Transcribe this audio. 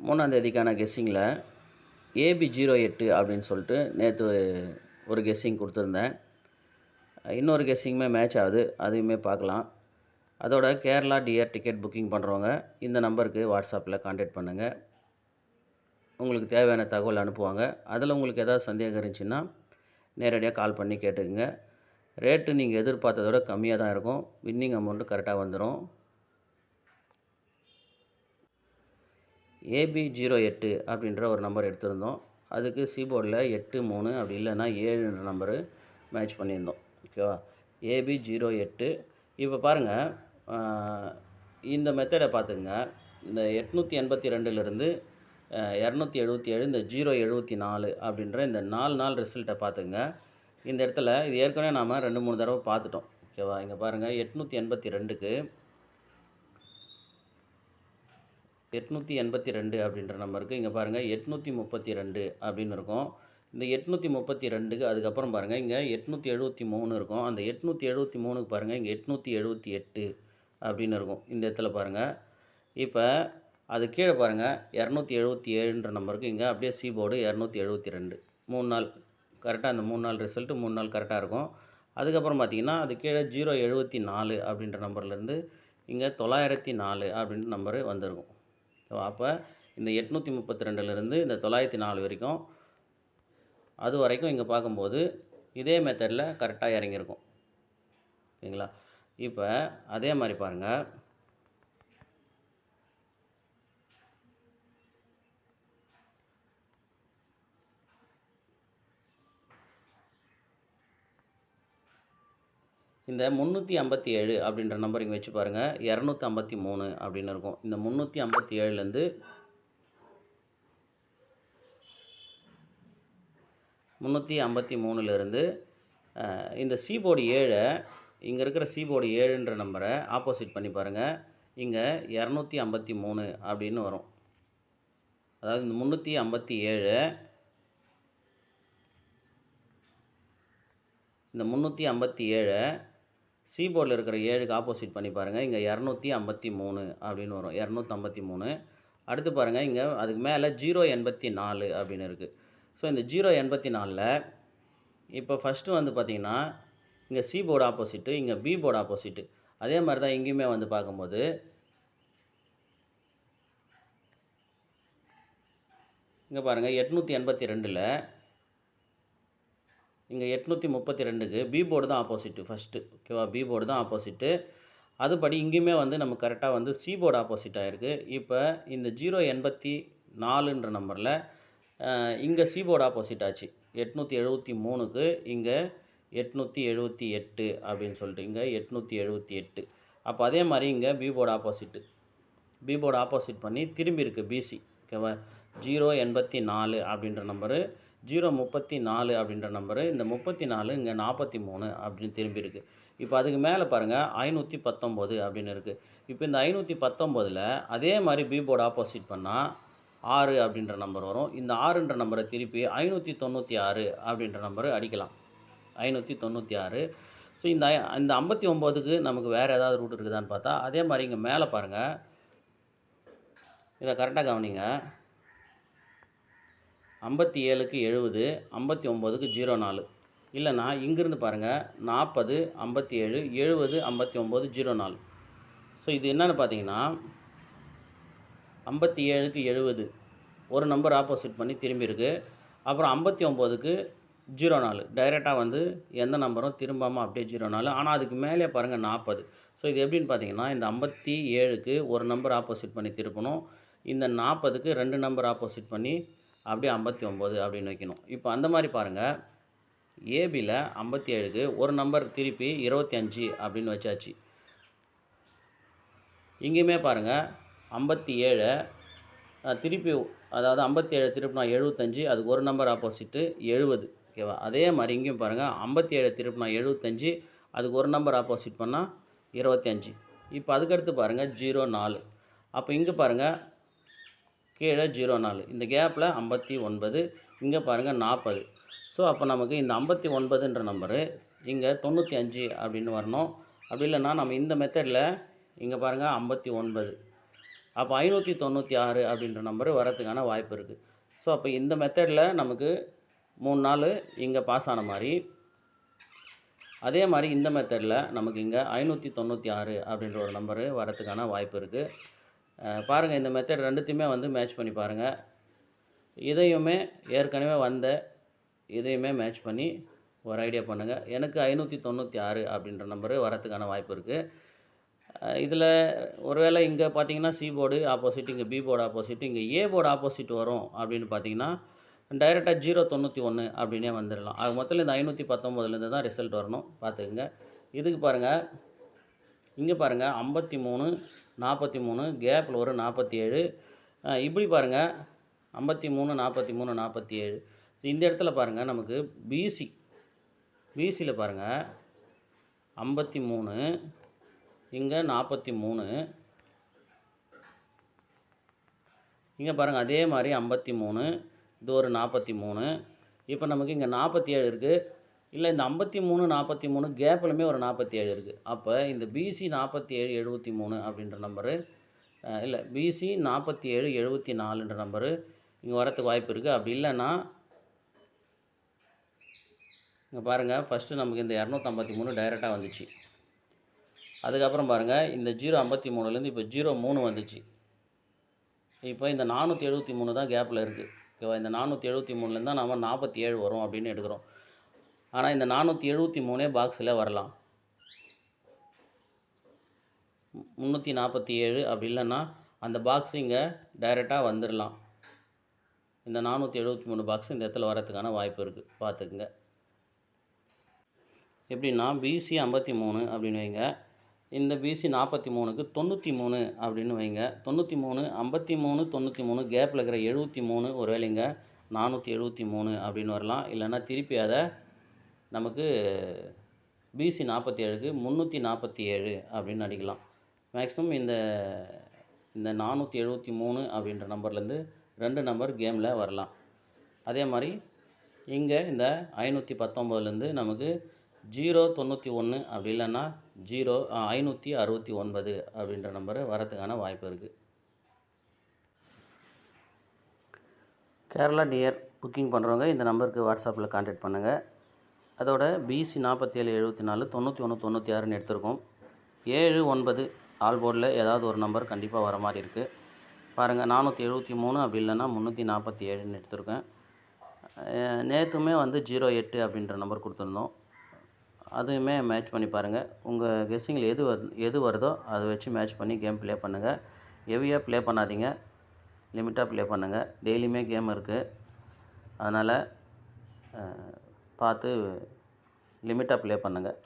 3ஆம் தேதிக்கான கெஸ்ஸிங்கில் AB08 அப்படின்னு சொல்லிட்டு நேற்று ஒரு கெஸ்ஸிங் கொடுத்துருந்தேன். இன்னொரு கெஸ்ஸிங்குமே மேட்ச் ஆகுது, அதையுமே பார்க்கலாம். அதோட கேரளா டியர் டிக்கெட் புக்கிங் பண்ணுறவங்க இந்த நம்பருக்கு வாட்ஸ்அப்பில் கான்டாக்ட் பண்ணுங்கள். உங்களுக்கு தேவையான தகவல் அனுப்புவாங்க. அதில் உங்களுக்கு ஏதாவது சந்தேகம் இருந்துச்சுன்னா நேரடியாக கால் பண்ணி கேட்டுக்குங்க. ரேட்டு நீங்கள் எதிர்பார்த்ததோட கம்மியாக தான் இருக்கும். வின்னிங் அமௌண்ட்டு கரெக்டாக வந்துடும். AB08 அப்படின்ற ஒரு நம்பர் எடுத்திருந்தோம். அதுக்கு சீபோர்டில் 83 அப்படி இல்லைன்னா 7ன்ற நம்பரு மேட்ச் பண்ணியிருந்தோம். ஓகேவா? AB08. இப்போ பாருங்கள், இந்த மெத்தடை பார்த்துங்க. இந்த 882லேருந்து 277 இந்த 074 அப்படின்ற இந்த 4 நாள் ரிசல்ட்டை பார்த்துங்க. இந்த இடத்துல இது ஏற்கனவே நாம் 2-3 தடவை பார்த்துட்டோம். ஓகேவா? இங்கே பாருங்கள், 882க்கு 882 அப்படின்ற நம்பருக்கு இங்கே பாருங்கள் 832 அப்படின்னு இருக்கும். இந்த 832க்கு அதுக்கப்புறம் பாருங்கள் இங்கே 873 இருக்கும். அந்த 873க்கு பாருங்கள் இங்கே 878 அப்படின்னு இருக்கும். இந்த இடத்துல பாருங்கள். இப்போ அது கீழே பாருங்கள் 277ன்ற நம்பருக்கு இங்கே அப்படியே சீபோர்டு 272. 3 நாள் கரெக்டாக, அந்த 3 நாள் ரிசல்ட்டு 3 நாள் கரெக்டாக இருக்கும். அதுக்கப்புறம் பார்த்திங்கன்னா அது கீழே 074 அப்படின்ற நம்பர்லேருந்து இங்கே 904 அப்படின்ற நம்பரு வந்துருக்கும். அப்போ இந்த 832லேருந்து இந்த 904 வரைக்கும், அது வரைக்கும் இங்கே பார்க்கும்போது இதே மெத்தடில் கரெக்டாக இறங்கியிருக்கும். ஓகேங்களா? இப்போ அதே மாதிரி பாருங்கள், இந்த 357 அப்படின்ற நம்பர் இங்கே வச்சு பாருங்கள் 253 அப்படின்னு இருக்கும். இந்த 357லேருந்து 353லேருந்து இந்த சீபோர்டு 7 இங்கே இருக்கிற சீபோர்டு 7ன்ற நம்பரை ஆப்போசிட் பண்ணி பாருங்கள். இங்கே 253 அப்படின்னு வரும். அதாவது இந்த 357 இந்த 357 சீபோர்டில் இருக்கிற 7க்கு ஆப்போசிட் பண்ணி பாருங்கள். இங்கே 253 அப்படின்னு வரும். 253. அடுத்து பாருங்கள், இங்கே அதுக்கு மேலே 084 அப்படின்னு இருக்குது. ஸோ இந்த 084ல் இப்போ ஃபஸ்ட்டு வந்து பார்த்திங்கன்னா இங்கே சி போர்டு ஆப்போசிட்டு, இங்கே பி போர்டு ஆப்போசிட்டு. அதே மாதிரி தான் இங்கேயுமே வந்து பார்க்கும்போது இங்கே பாருங்கள் 882ல் இங்கே 832க்கு பி போர்டு தான் ஆப்போசிட்டு ஃபஸ்ட்டு. ஓகேவா? பி போர்டு தான் ஆப்போசிட்டு. அதுபடி இங்கேயுமே வந்து நம்ம கரெக்டாக வந்து சி போர்டு ஆப்போசிட் ஆகிருக்கு. இப்போ இந்த 084ன்ற நம்பரில் இங்கே சி போர்டு ஆப்போசிட் ஆச்சு. 873க்கு இங்கே 878 அப்படின்னு சொல்லிட்டு இங்கே 878. அப்போ அதே மாதிரி இங்கே B board opposite. B board opposite பண்ணி திரும்பி இருக்குது பிசி. ஓகேவா? 084 அப்படின்ற நம்பரு, 034 அப்படின்ற நம்பரு, இந்த 34 இங்கே 43 அப்படின்னு திரும்பி இருக்குது. இப்போ அதுக்கு மேலே பாருங்கள் 519 அப்படின்னு இருக்குது. இப்போ இந்த 519ல் அதே மாதிரி பி போர்டு ஆப்போசிட் பண்ணால் 6 அப்படின்ற நம்பர் வரும். இந்த 6ன்ற நம்பரை திருப்பி 596 அப்படின்ற நம்பரு அடிக்கலாம். 596. ஸோ இந்த 59க்கு நமக்கு வேறு ஏதாவது ரூட் இருக்குதான்னு பார்த்தா அதே மாதிரி இங்கே மேலே பாருங்கள், இதை கரெக்டாக கவனிங்க. 57க்கு 70, 59க்கு 04. இல்லைனா இங்கேருந்து பாருங்கள் 40, 57, 70, 59, 04. ஸோ இது என்னென்னு பார்த்தீங்கன்னா 57க்கு 70 ஒரு நம்பர் ஆப்போசிட் பண்ணி திரும்பி இருக்குது. அப்புறம் 59க்கு 04 டைரெக்டாக வந்து எந்த நம்பரும் திரும்பாமல் அப்படியே 04. ஆனால் அதுக்கு மேலே பாருங்கள் 40. ஸோ இது எப்படின்னு பார்த்தீங்கன்னா இந்த 57க்கு ஒரு நம்பர் ஆப்போசிட் பண்ணி திருப்பணும். இந்த 40க்கு 2 நம்பர் ஆப்போசிட் பண்ணி அப்படியே 59 அப்படின்னு வைக்கணும். இப்போ அந்த மாதிரி பாருங்கள், ஏபியில் 57க்கு ஒரு நம்பர் திருப்பி 25 அப்படின்னு வச்சாச்சு. இங்கேயுமே பாருங்கள் 57 திருப்பி, அதாவது 57 திருப்பினா 75, அதுக்கு ஒரு நம்பர் ஆப்போசிட்டு 70. ஓகேவா? அதே மாதிரி இங்கேயும் பாருங்கள் 57 திருப்பினா 75, அதுக்கு ஒரு நம்பர் ஆப்போசிட் பண்ணால் 25. இப்போ அதுக்கடுத்து பாருங்கள் 04. அப்போ இங்கே பாருங்கள் கீழே 04, இந்த கேப்பில் 59, இங்கே பாருங்கள் 40. ஸோ அப்போ நமக்கு இந்த 59ன்ற நம்பரு இங்கே 95 அப்படின்னு வரணும். அப்படி இல்லைன்னா நம்ம இந்த மெத்தடில் இங்கே பாருங்கள் 59, அப்போ 596 அப்படின்ற நம்பர் வரதுக்கான வாய்ப்பு இருக்குது. ஸோ அப்போ இந்த மெத்தடில் நமக்கு 3 நாள் இங்கே பாஸ் ஆன மாதிரி, அதே மாதிரி இந்த மெத்தடில் நமக்கு இங்கே 596 அப்படின்ற ஒரு நம்பரு வரதுக்கான வாய்ப்பு இருக்குது. பாருங்கள், இந்த மெத்தட் ரெண்டுத்தையுமே வந்து மேட்ச் பண்ணி பாருங்கள். இதையுமே ஏற்கனவே வந்த இதையுமே மேட்ச் பண்ணி ஒரு ஐடியா பண்ணுங்கள். எனக்கு 596 அப்படின்ற நம்பரு வரத்துக்கான வாய்ப்பு இருக்குது. இதில் ஒருவேளை இங்கே பார்த்தீங்கன்னா சி போர்டு ஆப்போசிட், இங்கே பி போர்டு ஆப்போசிட், இங்கே ஏ போர்டு ஆப்போசிட் வரும் அப்படின்னு பார்த்தீங்கன்னா டைரெக்டாக 091 அப்படின்னே வந்துடலாம். அது மொத்தம் இந்த 519 தான் ரிசல்ட் வரணும், பார்த்துக்குங்க. இதுக்கு பாருங்கள், இங்கே பாருங்கள் 53 43 கேப்பில் ஒரு 47, இப்படி பாருங்கள் 53 43 47. இந்த இடத்துல பாருங்கள் நமக்கு பிசியில் பாருங்கள் 53, இங்கே 43, இங்கே பாருங்கள் அதே மாதிரி 53, இது ஒரு 43. இப்போ நமக்கு இங்கே 47 இருக்குது. இல்லை இந்த 53 43 கேப்பிலுமே ஒரு 47 இருக்குது. அப்போ இந்த பிசி 47 73 அப்படின்ற நம்பரு, இல்லை பிசி 47 74ன்ற நம்பரு இங்கே வரத்துக்கு வாய்ப்பு இருக்குது. அப்படி இல்லைன்னா இங்கே பாருங்கள், ஃபஸ்ட்டு நமக்கு இந்த 253 டைரெக்டாக வந்துச்சு. அதுக்கப்புறம் பாருங்கள் இந்த 053லேருந்து இப்போ 03 வந்துச்சு. இப்போ இந்த 473 தான் கேப்பில் இருக்குது. ஓகேவா? இந்த 473லேருந்து தான் நம்ம 47 வரும் அப்படின்னு எடுக்கிறோம். ஆனால் இந்த 473 பாக்ஸில் வரலாம். 347 அப்படி இல்லைன்னா அந்த பாக்ஸு இங்கே டைரெக்டாக வந்துடலாம். இந்த 473 பாக்ஸ் இந்த இடத்துல வரத்துக்கான வாய்ப்பு இருக்குது, பார்த்துக்குங்க. எப்படின்னா பிசி 53 அப்படின்னு வைங்க, இந்த பிசி 43க்கு 93 அப்படின்னு வைங்க. 93 53 93 கேப்பில் இருக்கிற 73 ஒரு வேளைங்க 473 அப்படின்னு வரலாம். இல்லைன்னா திருப்பி அதை நமக்கு பிசி 47க்கு 347 அப்படின்னு அடிக்கலாம். மேக்ஸிமம் இந்த 473 அப்படின்ற நம்பர்லேருந்து 2 நம்பர் கேமில் வரலாம். அதே மாதிரி இங்கே இந்த 519லேருந்து நமக்கு 091 அப்படி இல்லைன்னா 569 அப்படின்ற நம்பரு வரத்துக்கான வாய்ப்பு இருக்குது. கேரளா டியர் புக்கிங் பண்ணுறவங்க இந்த நம்பருக்கு வாட்ஸ்அப்பில் கான்டாக்ட் பண்ணுங்கள். அதோட பிசி 47 74 91 96ன்னு எடுத்திருக்கோம். 7 9 ஆல் போர்டில் ஏதாவது ஒரு நம்பர் கண்டிப்பாக வர மாதிரி இருக்குது. பாருங்கள், 473 அப்படி இல்லைன்னா 347ன்னு எடுத்திருக்கேன். நேற்றுமே வந்து 08 அப்படின்ற நம்பர் கொடுத்துருந்தோம். அதுவுமே மேட்ச் பண்ணி பாருங்கள். உங்கள் கெஸ்ஸிங்கில் எது வருதோ அதை வச்சு மேட்ச் பண்ணி கேம் ப்ளே பண்ணுங்கள். ஹெவியாக ப்ளே பண்ணாதீங்க, லிமிட்டாக ப்ளே பண்ணுங்கள். டெய்லியுமே கேம் இருக்குது, அதனால் பார்த்து லிமிட்டாக ப்ளே பண்ணுங்கள்.